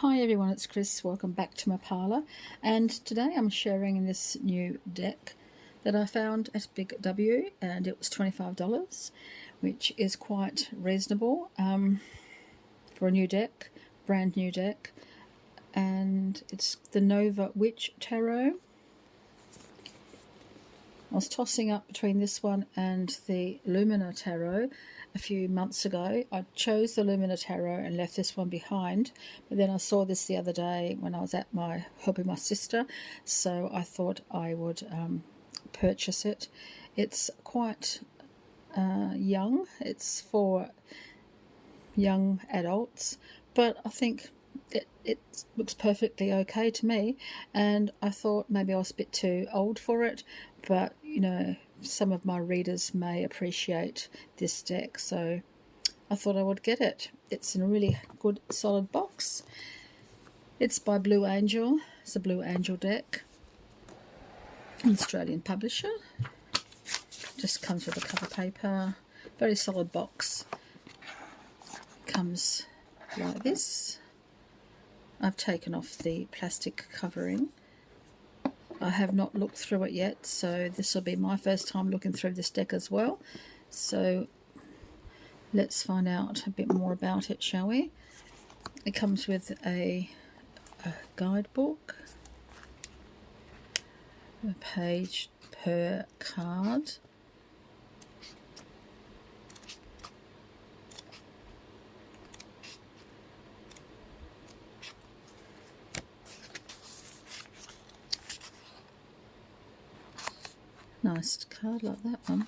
Hi everyone, it's Chris. Welcome back to my parlour, and today I'm sharing this new deck that I found at Big W, and it was $25, which is quite reasonable for a new deck, brand new deck, and it's the Nova Witch Tarot. I was tossing up between this one and the Lumina Tarot a few months ago. I chose the Lumina Tarot and left this one behind, but then I saw this the other day when I was at helping my sister, so I thought I would purchase it. It's quite young. It's for young adults, but I think it looks perfectly okay to me, and I thought maybe I was a bit too old for it, but you know, some of my readers may appreciate this deck, so I thought I would get it. It's in a really good solid box. It's by Blue Angel. It's a Blue Angel deck, an Australian publisher. Just comes with a cover paper, very solid box. Comes like this. I've taken off the plastic covering. I have not looked through it yet, so this will be my first time looking through this deck as well. So let's find out a bit more about it, shall we? It comes with a guidebook, a page per card. Nice card like that one.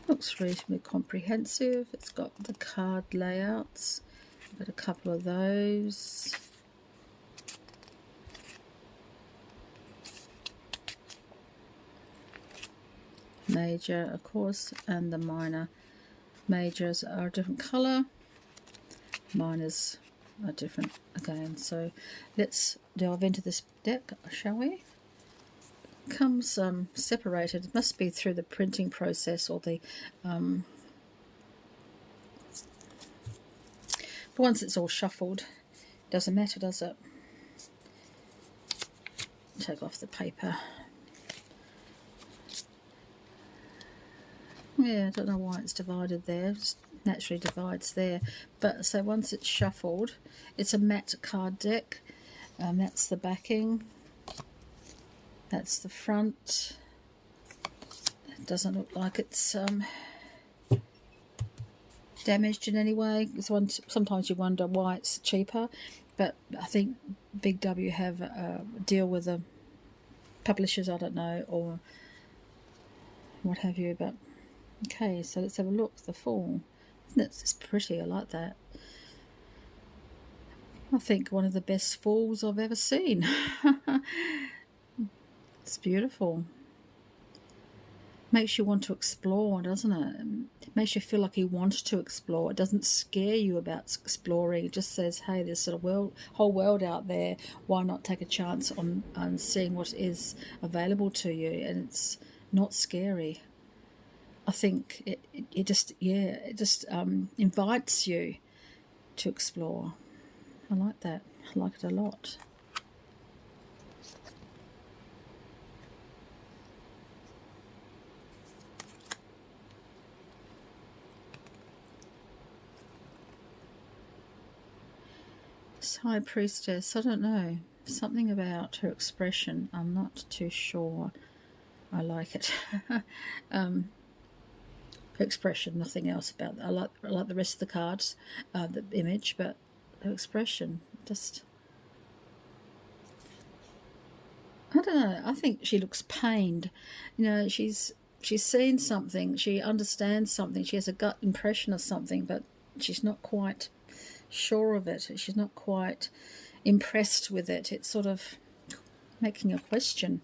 Looks reasonably comprehensive. It's got the card layouts. I've got a couple of those. Major, of course, and the minor. Majors are a different colour, minors are different again. So let's delve into this deck, shall we? It comes separated. It must be through the printing process or the but once it's all shuffled, doesn't matter, does it? Take off the paper. Yeah, I don't know why it's divided there. It just naturally divides there. But so once it's shuffled, it's a matte card deck. That's the backing. That's the front. It doesn't look like it's damaged in any way. Sometimes you wonder why it's cheaper, but I think Big W have a deal with the publishers, I don't know, or what have you, but okay, so let's have a look. The fall. Isn't it just pretty? I like that. I think one of the best falls I've ever seen. It's beautiful. Makes you want to explore, doesn't it? It makes you feel like you want to explore. It doesn't scare you about exploring. It just says, hey, there's sort of whole world out there. Why not take a chance on seeing what is available to you? And it's not scary. I think it just invites you to explore. I like that. I like it a lot. This High Priestess, I don't know. Something about her expression, I'm not too sure. I like it. Her expression, nothing else about that. I like the rest of the cards, the image, but her expression, just, I don't know. I think she looks pained. You know, she's seen something. She understands something. She has a gut impression of something, but she's not quite sure of it. She's not quite impressed with it. It's sort of making a question.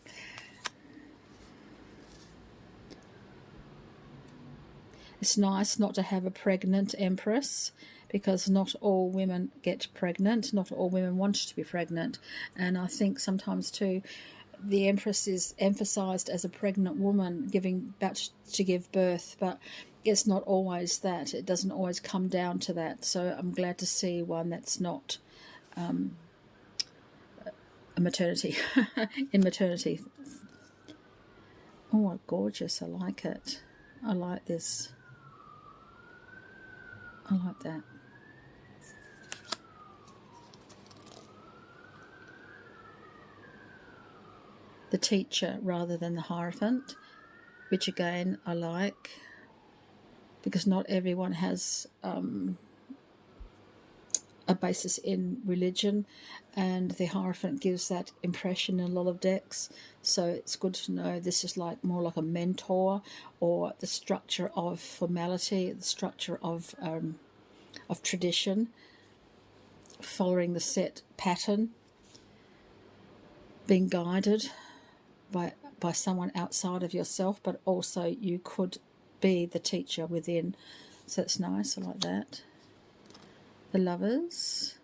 It's nice not to have a pregnant empress, because not all women get pregnant, not all women want to be pregnant. And I think sometimes too, the Empress is emphasized as a pregnant woman about to give birth, but it's not always that. It doesn't always come down to that. So I'm glad to see one that's not a maternity in maternity. Oh, gorgeous. I like it. I like this. I like that. The teacher rather than the Hierophant, which again I like, because not everyone has a basis in religion, and the Hierophant gives that impression in a lot of decks. So it's good to know this is like more like a mentor, or the structure of formality, the structure of tradition, following the set pattern, being guided by someone outside of yourself, but also you could be the teacher within. So it's nice. I like that. The Lovers.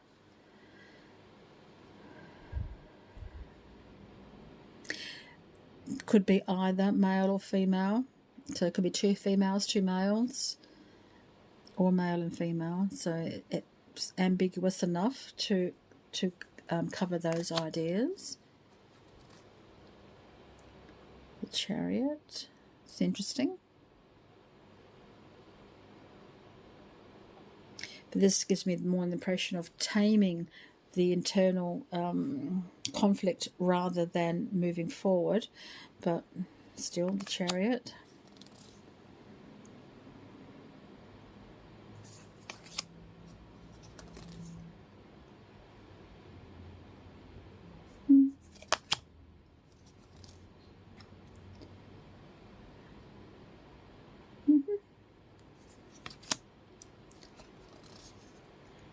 Could be either male or female. So it could be 2 females, 2 males, or male and female. So it's ambiguous enough to cover those ideas. The Chariot. It's interesting. But this gives me more an impression of taming the internal conflict rather than moving forward. But still, the Chariot.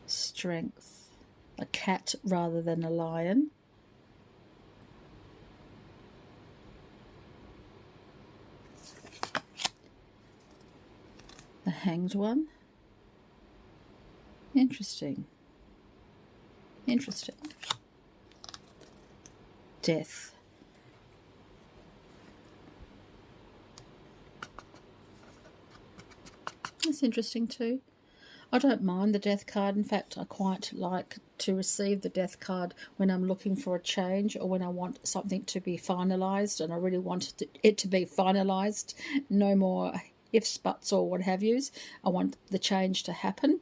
Strength. A cat rather than a lion. The Hanged One. Interesting. Interesting. Death. That's interesting too. I don't mind the Death card. In fact, I quite like to receive the Death card when I'm looking for a change, or when I want something to be finalised, and I really want it to be finalised. No more ifs, buts, or what have yous. I want the change to happen.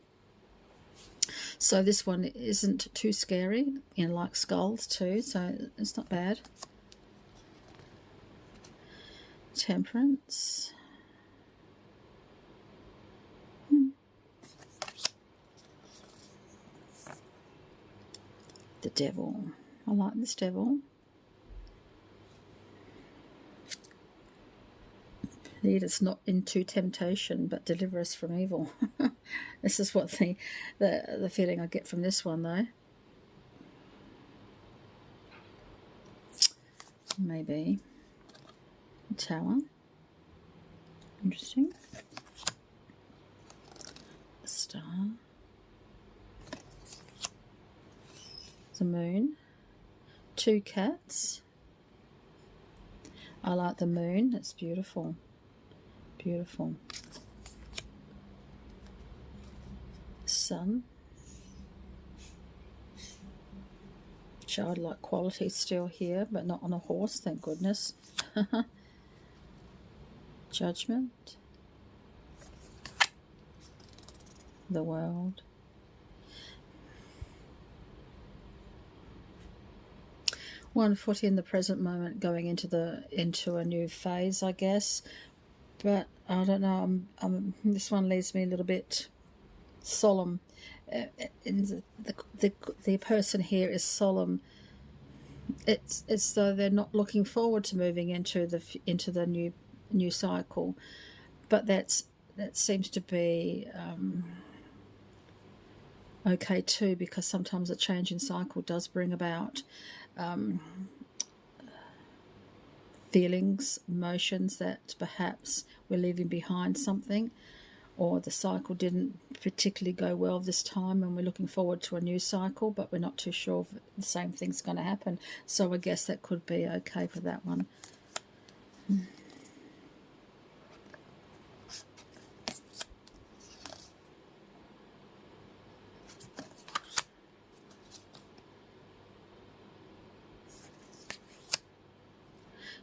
So this one isn't too scary, like skulls too, so it's not bad. Temperance. The Devil. I like this Devil. Lead us not into temptation, but deliver us from evil. This is what the feeling I get from this one, though. Maybe a Tower. Interesting. A Star. The Moon. 2 cats. I like the moon. It's beautiful. Beautiful. Sun. Childlike quality still here, but not on a horse, thank goodness. Judgment. The World. One foot in the present moment, going into a new phase, I guess. But I don't know. This one leaves me a little bit solemn. The person here is solemn. It's though they're not looking forward to moving into the new cycle, but that seems to be okay too, because sometimes a change in cycle does bring about feelings, emotions that perhaps we're leaving behind something, or the cycle didn't particularly go well this time and we're looking forward to a new cycle, but we're not too sure if the same thing's going to happen. So I guess that could be okay for that one.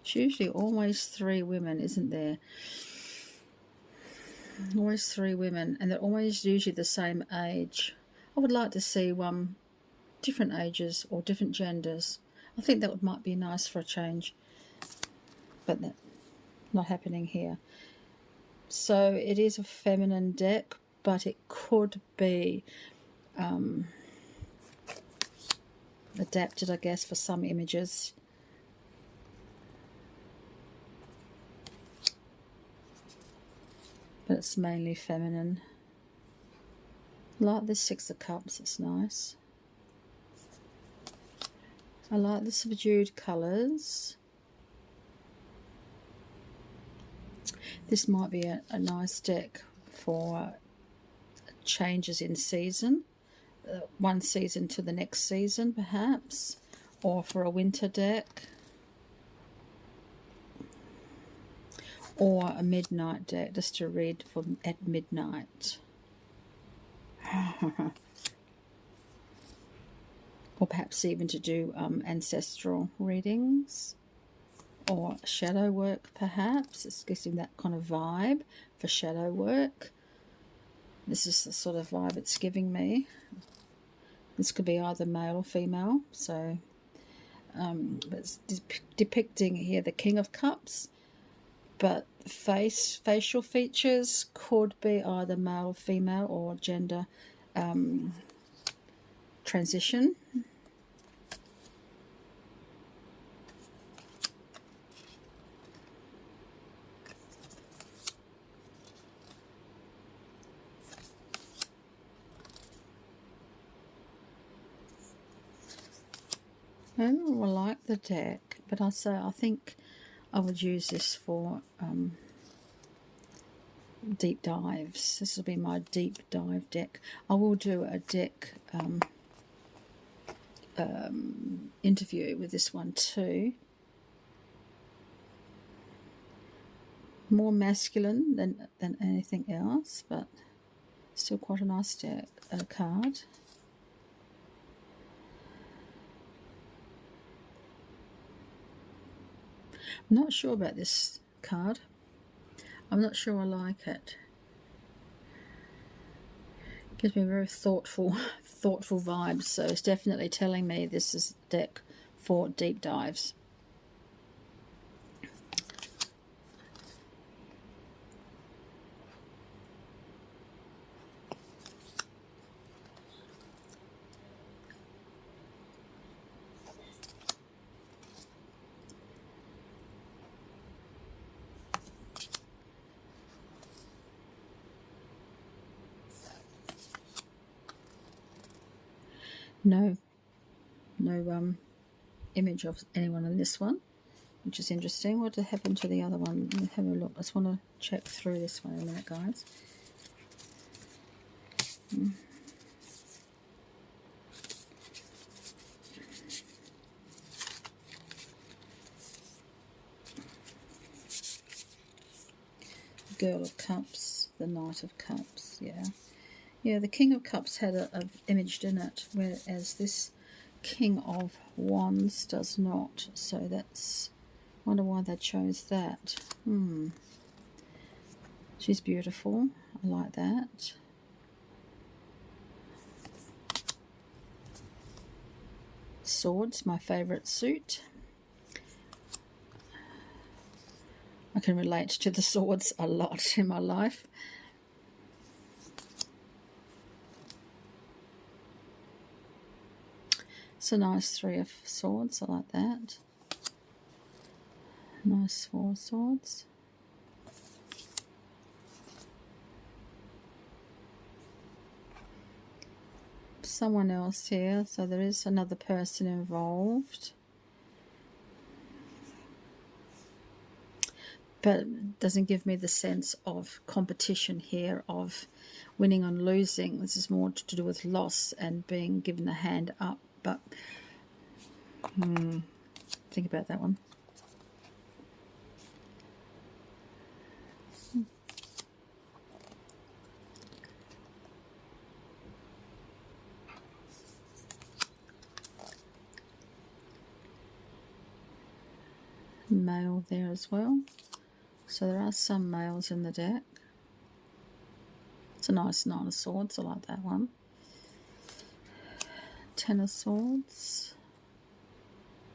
It's usually always 3 women, isn't there? Always 3 women, and they're always usually the same age. I would like to see different ages or different genders. I think that might be nice for a change, but that's not happening here. So it is a feminine deck, but it could be adapted, I guess, for some images. But it's mainly feminine. I like this 6 of Cups, it's nice. I like the subdued colours. This might be a nice deck for changes in season. One season to the next season, perhaps. Or for a winter deck. Or a midnight deck, just to read at midnight. Or perhaps even to do ancestral readings. Or shadow work, perhaps. It's giving that kind of vibe for shadow work. This is the sort of vibe it's giving me. This could be either male or female. So, but it's depicting here the King of Cups. But facial features could be either male, female, or gender transition. I like the deck, but I think I would use this for deep dives. This will be my deep dive deck. I will do a deck interview with this one too. More masculine than anything else, but still quite a nice deck card. I'm not sure about this card. I'm not sure I like it. Gives me very thoughtful vibes, so it's definitely telling me this is a deck for deep dives. No image of anyone in this one, which is interesting. What happened to the other one? Let me have a look. I just want to check through this one in a minute, guys. Girl of Cups, the Knight of Cups, yeah. The King of Cups had a image in it, whereas this King of Wands does not. So that's, wonder why they chose that. She's beautiful. I like that. Swords, my favourite suit. I can relate to the swords a lot in my life. It's a nice 3 of Swords. I like that. Nice 4 of Swords. Someone else here, so there is another person involved. But doesn't give me the sense of competition here, of winning and losing. This is more to do with loss and being given a hand up. But think about that one. Male there as well. So there are some males in the deck. It's a nice Nine of Swords. I like that one. Ten of Swords.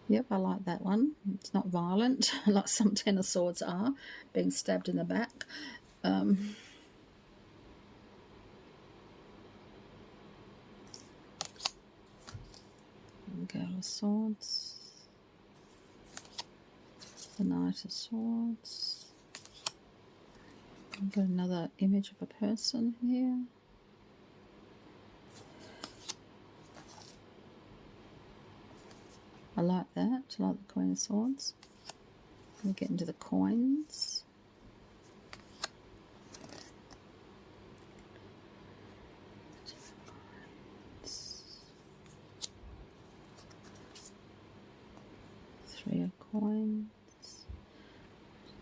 Yep, I like that one. It's not violent, like some Ten of Swords are, being stabbed in the back. Girl of Swords. The Knight of Swords. I've got another image of a person here. I like that. I like the Queen of Swords. We get into the coins. Three of coins.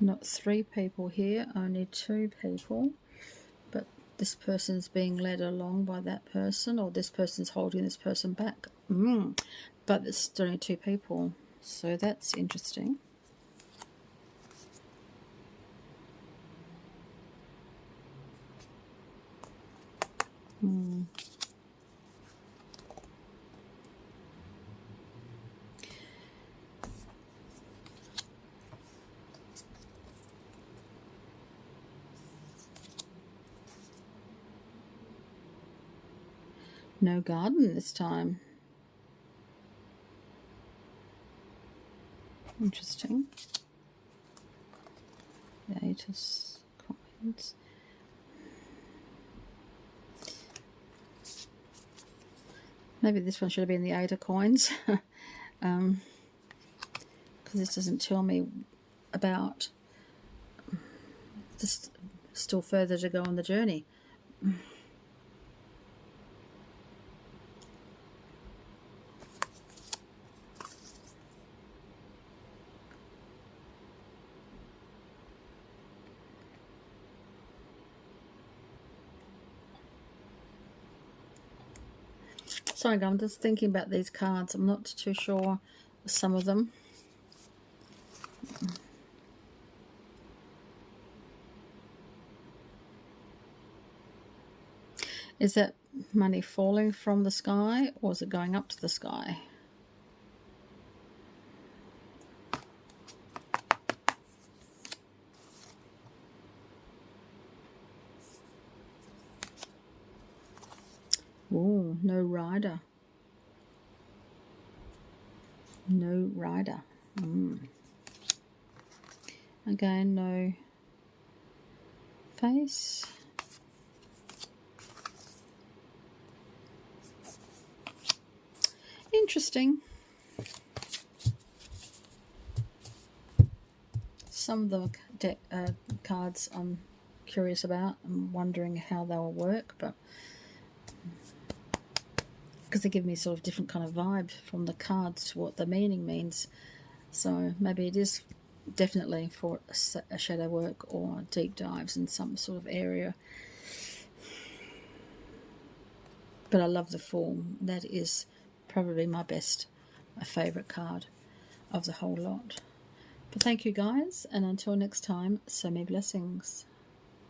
Not three people here, only two people. But this person's being led along by that person, or this person's holding this person back. But it's only two people, so that's interesting. No garden this time. Interesting. The Eight of Coins. Maybe this one should have been the Eight of Coins. Because this doesn't tell me about just still further to go on the journey. Sorry, I'm just thinking about these cards. I'm not too sure with some of them. Is that money falling from the sky, or is it going up to the sky? Oh, no rider. No rider. Again, no face. Interesting. Some of the cards I'm curious about. I'm wondering how they will work, but because they give me sort of different kind of vibe from the cards to what the meaning means. So maybe it is definitely for a shadow work or deep dives in some sort of area. But I love the form. That is probably my favourite card of the whole lot. But thank you guys, and until next time, so many blessings.